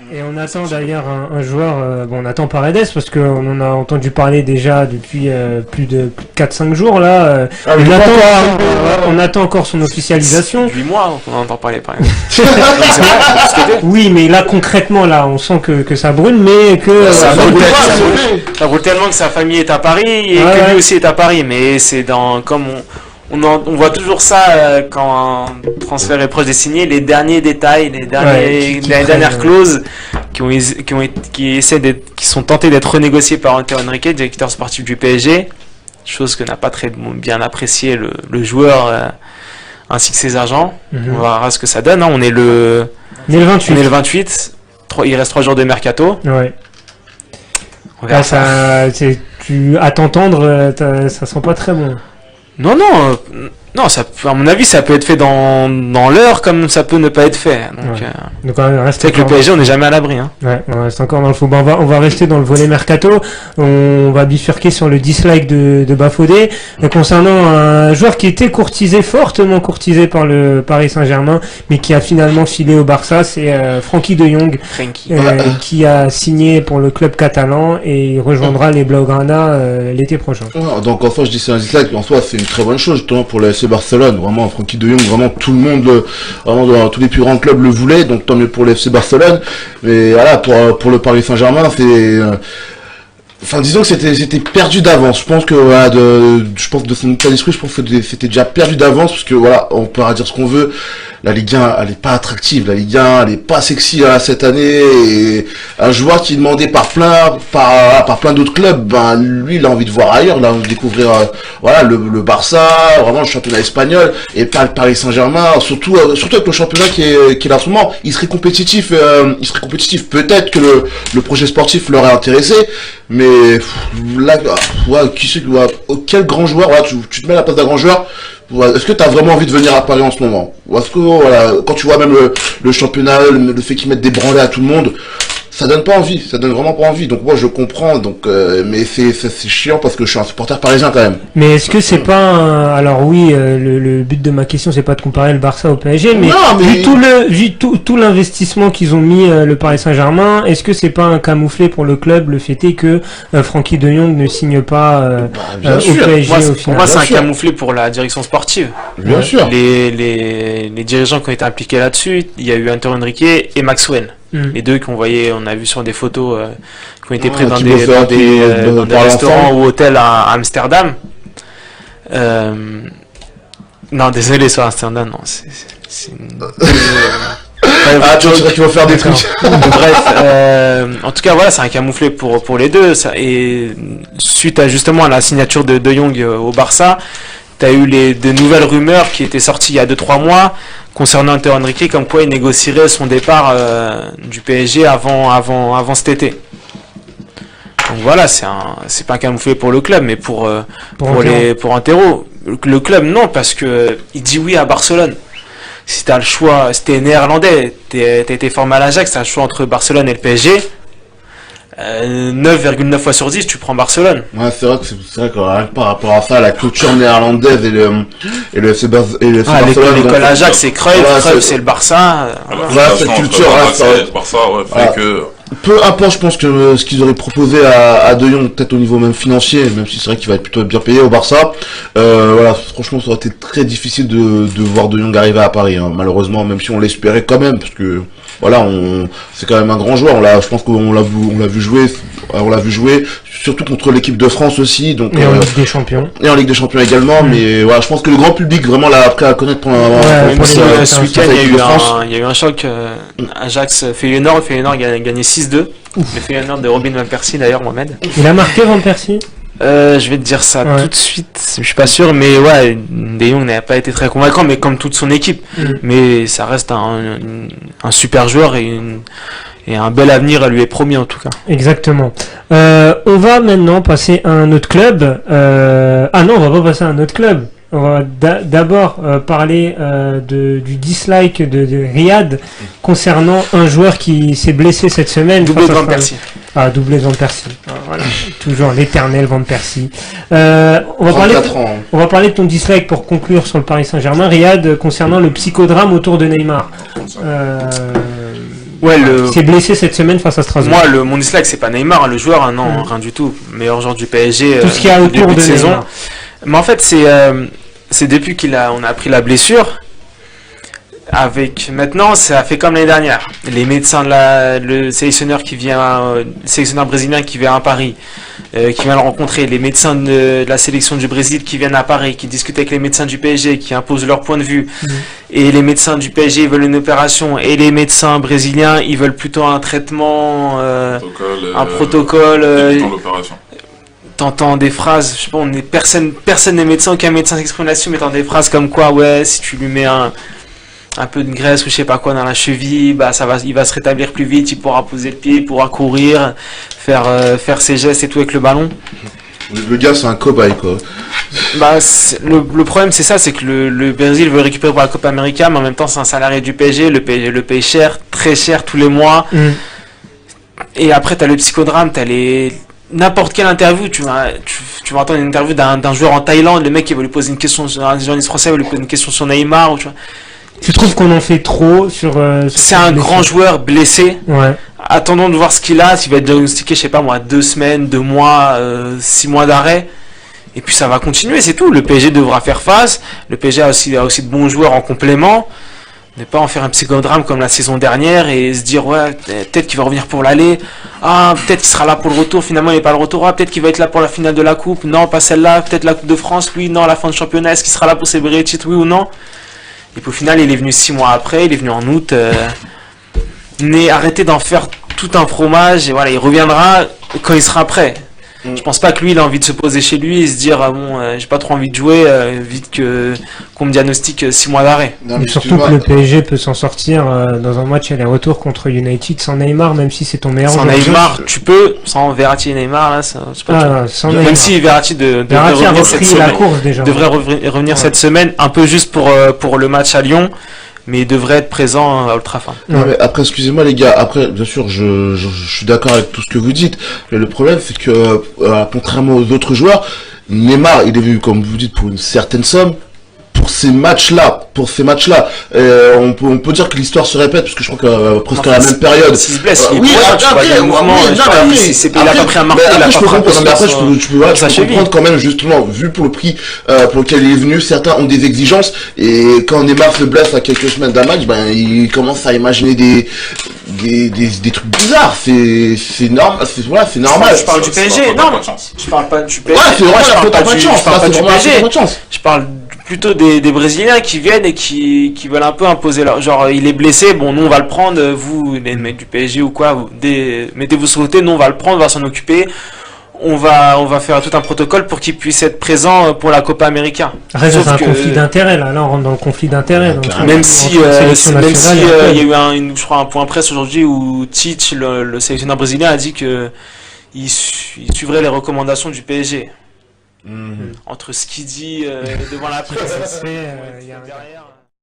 Et on attend d'ailleurs un joueur, on attend Paredes parce qu'on en a entendu parler déjà depuis plus de 4-5 jours là. On attend encore son officialisation. 8 mois on entend parler par exemple. Oui, mais là concrètement là, on sent que ça brûle, mais que ça brûle tellement que sa famille est à Paris et que lui aussi est à Paris. Mais c'est comme on voit toujours ça quand un transfert est proche des signés, les derniers détails, les dernières clauses qui sont tentées d'être renégociées par Antero Henrique, directeur sportif du PSG, chose que n'a pas très bien apprécié le joueur ainsi que ses agents. On verra ce que ça donne. On est le 28. On est le 28. Il reste 3 jours de mercato. Ouais. On verra à t'entendre, ça sent pas très bon. Non, ça, à mon avis, ça peut être fait dans l'heure comme ça peut ne pas être fait. Donc c'est que le PSG, on n'est jamais à l'abri. Hein. Ouais, on reste encore dans le faux. On va rester dans le volet mercato. On va bifurquer sur le dislike de Bafodé concernant un joueur qui était fortement courtisé par le Paris Saint-Germain, mais qui a finalement filé au Barça. C'est Frenkie de Jong, qui a signé pour le club catalan et il rejoindra les Blaugrana l'été prochain. Donc en soi, je dis c'est un dislike, en soi, c'est une très bonne chose, justement pour le FC Barcelone. Vraiment, Frenkie de Jong, vraiment tout le monde, vraiment dans tous les plus grands clubs le voulaient, donc tant mieux pour le FC Barcelone. Mais voilà, pour le Paris Saint-Germain, c'est disons que c'était perdu d'avance. Je pense que de son état d'esprit, je pense que c'était déjà perdu d'avance parce que voilà, on pourra dire ce qu'on veut. La Ligue 1, elle est pas attractive. La Ligue 1, elle est pas sexy cette année. Et un joueur qui est demandé par plein d'autres clubs, lui, il a envie de voir ailleurs. Il a envie de découvrir, le Barça, vraiment le championnat espagnol et pas le Paris Saint-Germain. Surtout avec le championnat qui est là en ce moment, il serait compétitif. Peut-être que le projet sportif l'aurait intéressé, mais là, quel grand joueur, tu te mets à la place d'un grand joueur. Est-ce que tu as vraiment envie de venir à Paris en ce moment? Ou est-ce que quand tu vois même le championnat, le fait qu'ils mettent des branlées à tout le monde, ça donne pas envie, ça donne vraiment pas envie. Donc moi je comprends, mais c'est chiant parce que je suis un supporter parisien quand même. Mais est-ce que c'est pas alors oui, le but de ma question c'est pas de comparer le Barça au PSG, mais vu tout l'investissement qu'ils ont mis le Paris Saint-Germain, est-ce que c'est pas un camouflet pour le club le fait est que Frenkie de Jong ne signe pas au PSG au final? Pour moi c'est un camouflet pour la direction sportive. Bien sûr. Les dirigeants qui ont été impliqués là-dessus, il y a eu Antero Henrique et Maxwell. Les deux on a vu sur des photos qui ont été prises dans des restaurants ou hôtels à Amsterdam. Non, désolé, sur Amsterdam, non, c'est tu dirais qu'ils vont faire des trucs. Bref, en tout cas, voilà, c'est un camouflet pour les deux. Et suite à justement à la signature de Jong au Barça, t'as eu de nouvelles rumeurs qui étaient sorties il y a 2-3 mois concernant Antero Henrique, comme quoi il négocierait son départ du PSG avant cet été. Donc voilà, c'est pas un camouflet pour le club, mais pour Antero. Le club non, parce que il dit oui à Barcelone. Si t'as le choix, si t'es néerlandais, t'as été formé à l'Ajax, t'as le choix entre Barcelone et le PSG. 9,9 fois sur 10, tu prends Barcelone. Ouais, c'est vrai que rien que par rapport à ça, la culture néerlandaise et le FC Barcelone. L'école Ajax, c'est Cruyff, c'est le Barça. Cette culture, c'est Barça, fait que. Peu importe, je pense que ce qu'ils auraient proposé à De Jong, peut-être au niveau même financier, même si c'est vrai qu'il va être plutôt bien payé au Barça, franchement, ça aurait été très difficile de voir De Jong arriver à Paris, hein, malheureusement, même si on l'espérait quand même, parce que c'est quand même un grand joueur. Je pense qu'on l'a vu jouer, surtout contre l'équipe de France aussi, donc et en Ligue des Champions. Et en Ligue des Champions également, mais voilà, je pense que le grand public vraiment l'a appris à connaître pendant ce week-end, il y a eu un choc Ajax Feyenoord a gagné 6-2. Le Feyenoord de Robin van Persie d'ailleurs, Mohamed. Il a marqué Van Persie. Je vais te dire ça tout de suite, je suis pas sûr, mais ouais, De Jong n'a pas été très convaincant, mais comme toute son équipe. Mais ça reste un super joueur et un bel avenir lui est promis en tout cas. Exactement. On va maintenant passer à un autre club. On va pas passer à un autre club. On va d'abord parler du dislike de Riyad concernant un joueur qui s'est blessé cette semaine. Doublé Van Persie. Doublé Van Persie. Voilà. Toujours l'éternel Van Persie. On va parler de ton dislike pour conclure sur le Paris Saint-Germain. Riyad, concernant le psychodrame autour de Neymar. Ouais, Il s'est blessé cette semaine face à Strasbourg. Moi, mon dislike, c'est pas Neymar, hein, le joueur, hein, non, rien du tout. Meilleur joueur du PSG. Tout ce qu'il y a autour début de saison. Neymar. Mais en fait, c'est depuis on a appris la blessure. Maintenant, ça fait comme l'année dernière. Les médecins le sélectionneur sélectionneur brésilien qui vient à Paris, qui vient le rencontrer, les médecins de la sélection du Brésil qui viennent à Paris, qui discutent avec les médecins du PSG, qui imposent leur point de vue. Et les médecins du PSG ils veulent une opération, et les médecins brésiliens ils veulent plutôt un traitement, un protocole. T'entends des phrases, je sais pas, personne n'est médecin, aucun médecin s'exprime là-dessus, mais t'entends des phrases comme quoi, ouais, si tu lui mets un peu de graisse ou je sais pas quoi dans la cheville, bah il va se rétablir plus vite, il pourra poser le pied, il pourra courir, faire ses gestes et tout avec le ballon. Le gars c'est un cobaye quoi. Bah le problème c'est ça, c'est que le Brésil veut récupérer pour la Copa América, mais en même temps c'est un salarié du PSG, le PSG le paye cher, très cher tous les mois. Et après t'as le psychodrame, n'importe quelle interview, tu vas entendre une interview d'un joueur en Thaïlande, le mec il va lui poser une question, un journaliste français va lui poser une question sur Neymar, ou tu vois. Tu trouves qu'on en fait trop sur c'est un grand joueur blessé. Ouais. Attendons de voir ce qu'il a, s'il va être diagnostiqué, je sais pas moi, 2 semaines, 2 mois, 6 mois d'arrêt. Et puis ça va continuer, c'est tout. Le PSG devra faire face. Le PSG a aussi de bons joueurs en complément. Ne pas en faire un psychodrame comme la saison dernière et se dire ouais, peut-être qu'il va revenir pour l'aller. Ah, peut-être qu'il sera là pour le retour, finalement il n'est pas le retour. Ah, peut-être qu'il va être là pour la finale de la coupe. Non, pas celle-là. Peut-être la Coupe de France, lui, non, la fin de championnat. Est-ce qu'il sera là pour célébrer le titre, oui ou non? Et puis au final, il est venu 6 mois après, il est venu en août. Arrêtez d'en faire tout un fromage et voilà, il reviendra quand il sera prêt. Je pense pas que lui il a envie de se poser chez lui et se dire ah bon, j'ai pas trop envie de jouer, vite qu'on me diagnostique 6 mois d'arrêt. Et surtout que le PSG peut s'en sortir dans un match aller-retour contre United sans Neymar, même si c'est ton meilleur joueur. Sans Neymar, tu peux, sans Verratti et Neymar là, c'est pas sans même Neymar. Si Verratti devrait revenir cette semaine, devrait revenir cette semaine, un peu juste pour le match à Lyon. Mais il devrait être présent à Old Trafford. Non, mais après, excusez-moi les gars, après, bien sûr, je suis d'accord avec tout ce que vous dites, mais le problème, c'est que, contrairement aux autres joueurs, Neymar, il est venu, comme vous dites, pour une certaine somme. Pour ces matchs-là, on peut dire que l'histoire se répète, parce que je crois que presque à la même période. S'il se blesse, il a pas pris un marqué, il a pas frappé. Mais après, je peux comprendre quand même, justement, vu pour le prix pour lequel il est venu, certains ont des exigences, et quand Neymar se blesse à quelques semaines d'un match, ben, il commence à imaginer des trucs bizarres. C'est normal, c'est normal. Je parle du PSG, non, je parle pas du PSG. Ouais, c'est vraiment la faute à pas de chance, je parle pas du PSG. Je parle plutôt des Brésiliens qui viennent et qui veulent un peu imposer leur... Genre, il est blessé, bon, nous on va le prendre, vous, les mecs du PSG ou quoi, mettez-vous sur le côté, nous on va le prendre, on va s'en occuper. On va faire tout un protocole pour qu'il puisse être présent pour la Copa América. Après, c'est un conflit d'intérêt, là on rentre dans le conflit d'intérêt. Même si il y a eu je crois un point presse aujourd'hui où Tite, le sélectionneur brésilien, a dit que il suivrait les recommandations du PSG. Entre ce qu'il dit devant la presse et derrière.